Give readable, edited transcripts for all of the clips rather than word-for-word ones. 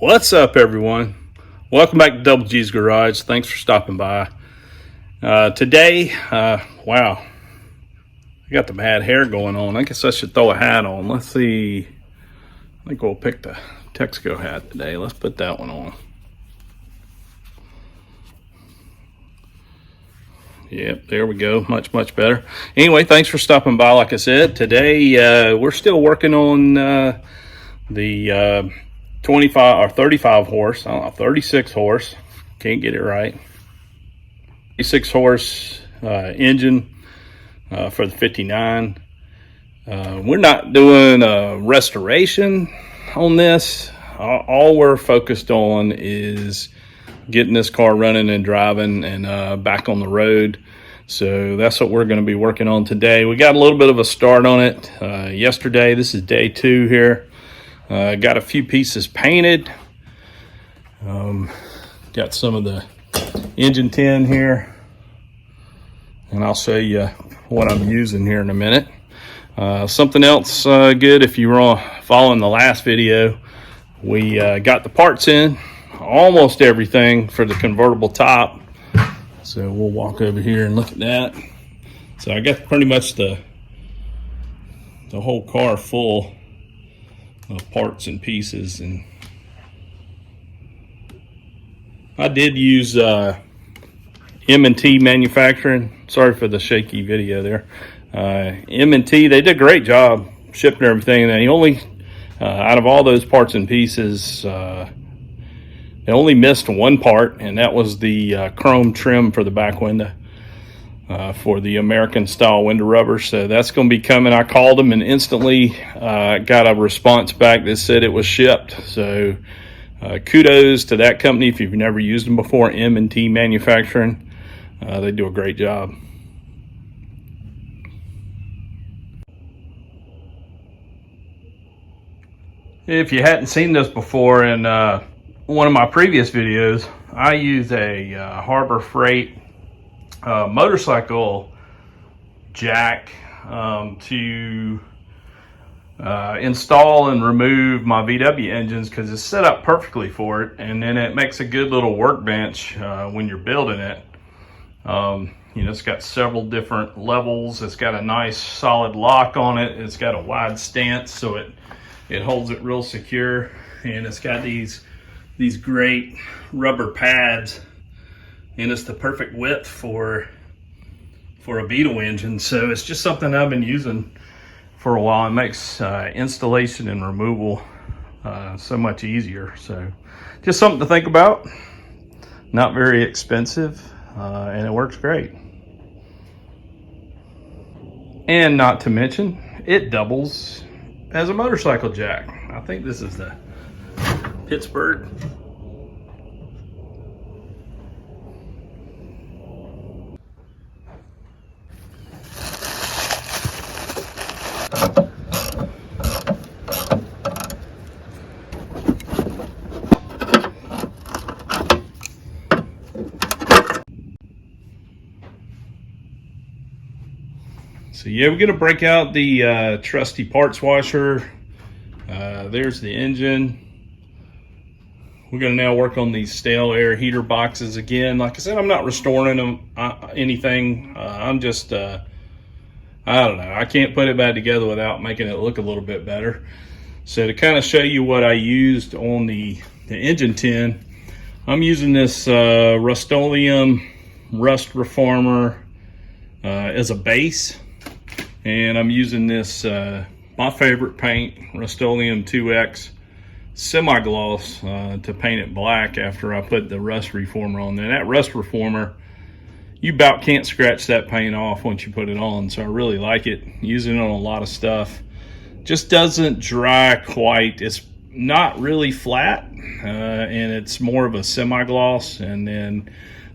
What's up, everyone? Welcome back to Double G's Garage. Thanks for stopping by. Today, wow, I got the bad hair going on. I guess I should throw a hat on. Let's see. I think we'll pick the Texaco hat today. Let's put that one on. Yep, there we go. Much better. Anyway, thanks for stopping by. Like I said, today we're still working on the 25 or 35 horse, I don't know, 36 horse, can't get it right, 36 horse engine for the 59. We're not doing a restoration on this. All we're focused on is getting this car running and driving and back on the road. So that's what we're going to be working on today. We got a little bit of a start on it yesterday. This is day 2 here. Got a few pieces painted. Got some of the engine tin here, and I'll show you what I'm using here in a minute. Something else good, if you were following the last video, we got the parts in, almost everything for the convertible top. So we'll walk over here and look at that. So I got pretty much the whole car full of parts and pieces, and I did use M&T manufacturing. Sorry for the shaky video there. M&T, they did a great job shipping everything. They only out of all those parts and pieces, they only missed one part, and that was the chrome trim for the back window. For the American style window rubber. So that's going to be coming. I called them and instantly got a response back that said it was shipped. So kudos to that company. If you've never used them before, M&T Manufacturing, they do a great job. If you hadn't seen this before, in one of my previous videos, I use a Harbor Freight motorcycle jack to install and remove my VW engines, because it's set up perfectly for it, and then it makes a good little workbench when you're building it. You know, it's got several different levels. It's got a nice solid lock on it. It's got a wide stance, so it holds it real secure, and it's got these great rubber pads, and it's the perfect width for a Beetle engine. So it's just something I've been using for a while. It makes installation and removal so much easier. So just something to think about. Not very expensive, and it works great. And not to mention, it doubles as a motorcycle jack. I think this is the Pittsburgh. So yeah, we're gonna break out the trusty parts washer. There's the engine. We're gonna now work on these stale air heater boxes again. Like I said, I'm not restoring them anything. I'm just, I don't know. I can't put it back together without making it look a little bit better. So to kind of show you what I used on the engine tin, I'm using this Rust-Oleum Rust Reformer as a base. And I'm using this, my favorite paint, Rust-Oleum 2X semi-gloss to paint it black after I put the Rust Reformer on there. That Rust Reformer, you about can't scratch that paint off once you put it on. So I really like it. Using it on a lot of stuff. Just doesn't dry quite. It's not really flat, and it's more of a semi-gloss. And then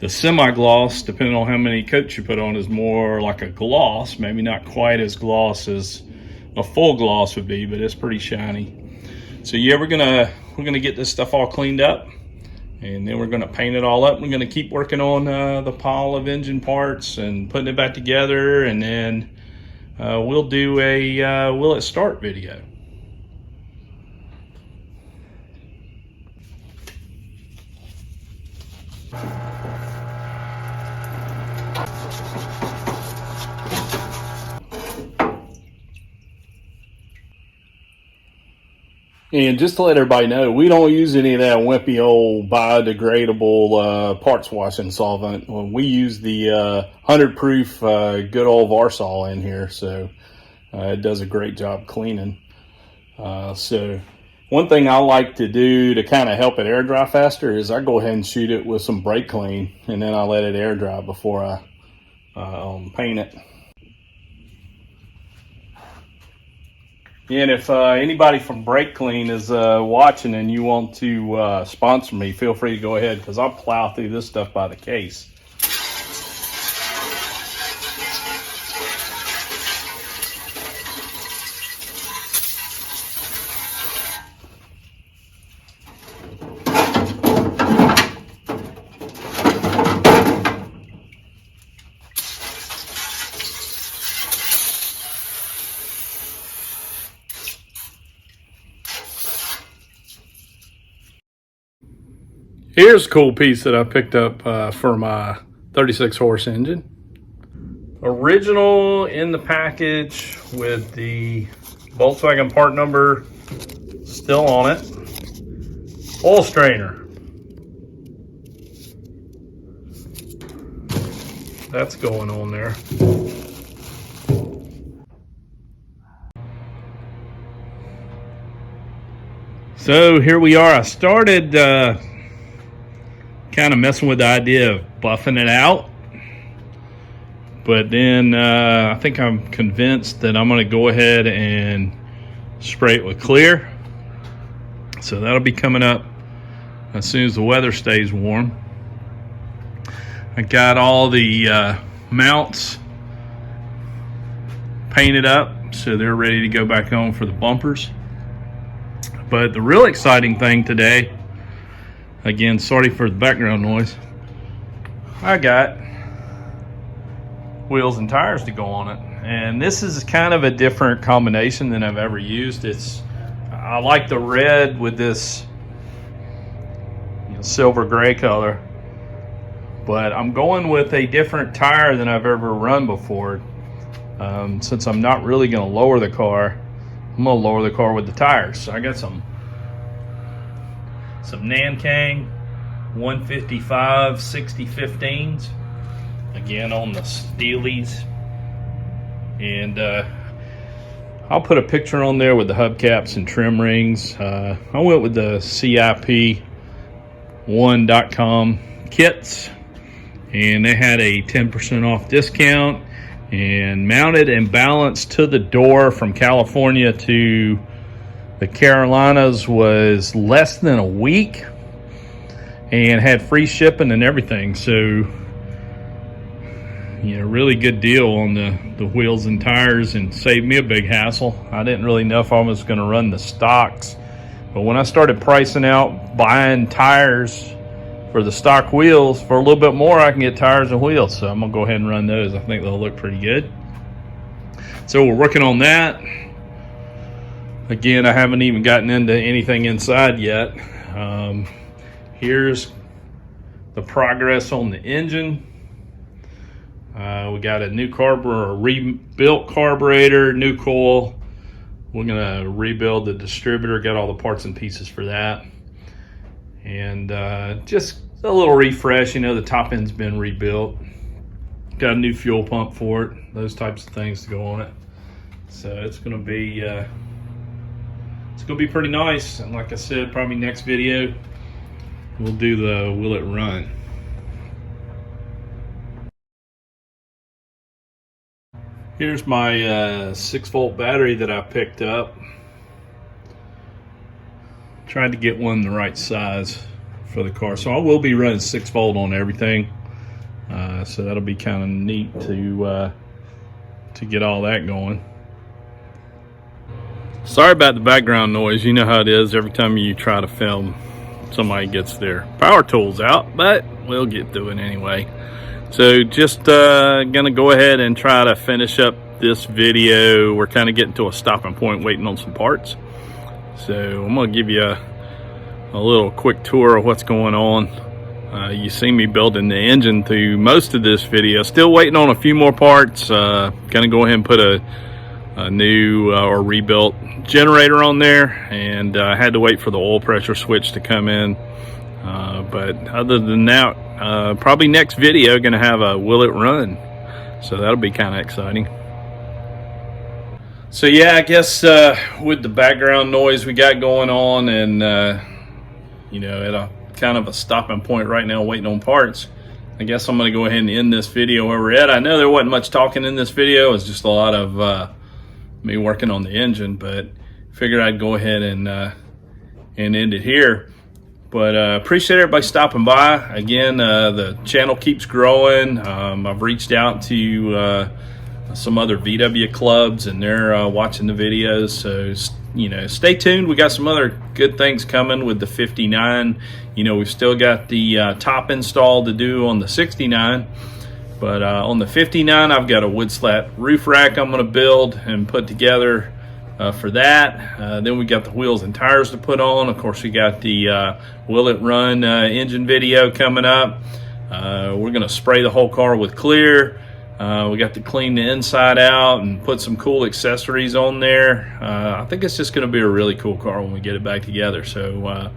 the semi-gloss, depending on how many coats you put on, is more like a gloss. Maybe not quite as gloss as a full gloss would be, but it's pretty shiny. So yeah, we're gonna get this stuff all cleaned up, and then we're gonna paint it all up. We're gonna keep working on the pile of engine parts and putting it back together, and then we'll do a will it start video. And just to let everybody know, we don't use any of that wimpy old biodegradable parts washing solvent. We use the 100 proof good old Varsol in here, so it does a great job cleaning. So one thing I like to do to kind of help it air dry faster is I go ahead and shoot it with some brake clean, and then I let it air dry before I paint it. And if anybody from Brake Clean is watching and you want to sponsor me, feel free to go ahead, because I'll plow through this stuff by the case. Here's a cool piece that I picked up for my 36 horse engine. Original in the package with the Volkswagen part number still on it. Oil strainer. That's going on there. So here we are. I started kind of messing with the idea of buffing it out, but then I think I'm convinced that I'm going to go ahead and spray it with clear. So that'll be coming up as soon as the weather stays warm. I got all the mounts painted up, so they're ready to go back on for the bumpers. But the real exciting thing today, again, sorry for the background noise, I got wheels and tires to go on it. And this is kind of a different combination than I've ever used. I like the red with this silver gray color, but I'm going with a different tire than I've ever run before. Since I'm not really going to lower the car, I'm going to lower the car with the tires. So I got some Nankang 155 60-15s, again on the Steelies, and I'll put a picture on there with the hubcaps and trim rings. I went with the CIP1.com kits, and they had a 10% off discount, and mounted and balanced to the door from California to the Carolinas was less than a week, and had free shipping and everything. So, really good deal on the wheels and tires, and saved me a big hassle. I didn't really know if I was going to run the stocks, but when I started pricing out buying tires for the stock wheels for a little bit more, I can get tires and wheels. So I'm going to go ahead and run those. I think they'll look pretty good. So we're working on that. Again, I haven't even gotten into anything inside yet. Here's the progress on the engine. We got a new carburetor, a rebuilt carburetor, new coil. We're gonna rebuild the distributor, got all the parts and pieces for that. And just a little refresh, the top end's been rebuilt. Got a new fuel pump for it, those types of things to go on it. So it's gonna be pretty nice. And like I said, probably next video we'll do the will it run. Here's my 6-volt battery that I picked up. Tried to get one the right size for the car, so I will be running 6-volt on everything. So that'll be kind of neat to get all that going. Sorry about the background noise. You know how it is every time you try to film. Somebody gets their power tools out, but we'll get through it anyway. So just gonna go ahead and try to finish up this video. We're kind of getting to a stopping point, waiting on some parts. So I'm gonna give you a little quick tour of what's going on. You see me building the engine through most of this video. Still waiting on a few more parts. Gonna go ahead and put a new or rebuilt generator on there, and I had to wait for the oil pressure switch to come in. But other than that, probably next video gonna have a will it run, so that'll be kind of exciting. So yeah, I guess with the background noise we got going on, and you know, at a kind of a stopping point right now waiting on parts, I guess I'm going to go ahead and end this video where we're at. I know there wasn't much talking in this video. It was just a lot of me working on the engine, but figured I'd go ahead and end it here. But appreciate everybody stopping by. Again, the channel keeps growing. I've reached out to some other VW clubs, and they're watching the videos, so you know, stay tuned. We got some other good things coming with the 59. You know, we've still got the top install to do on the 69, but on the 59 I've got a wood slat roof rack I'm going to build and put together for that. Then we got the wheels and tires to put on. Of course, we got the will it run engine video coming up. We're going to spray the whole car with clear. We got to clean the inside out and put some cool accessories on there. I think it's just going to be a really cool car when we get it back together. So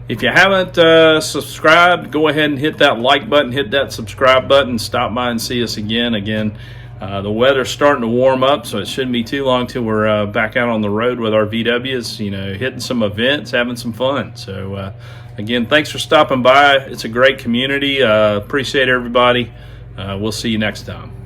if you haven't subscribed, go ahead and hit that like button, hit that subscribe button, stop by and see us again. The weather's starting to warm up, so it shouldn't be too long till we're back out on the road with our VWs, you know, hitting some events, having some fun. So again, thanks for stopping by. It's a great community. Appreciate everybody. We'll see you next time.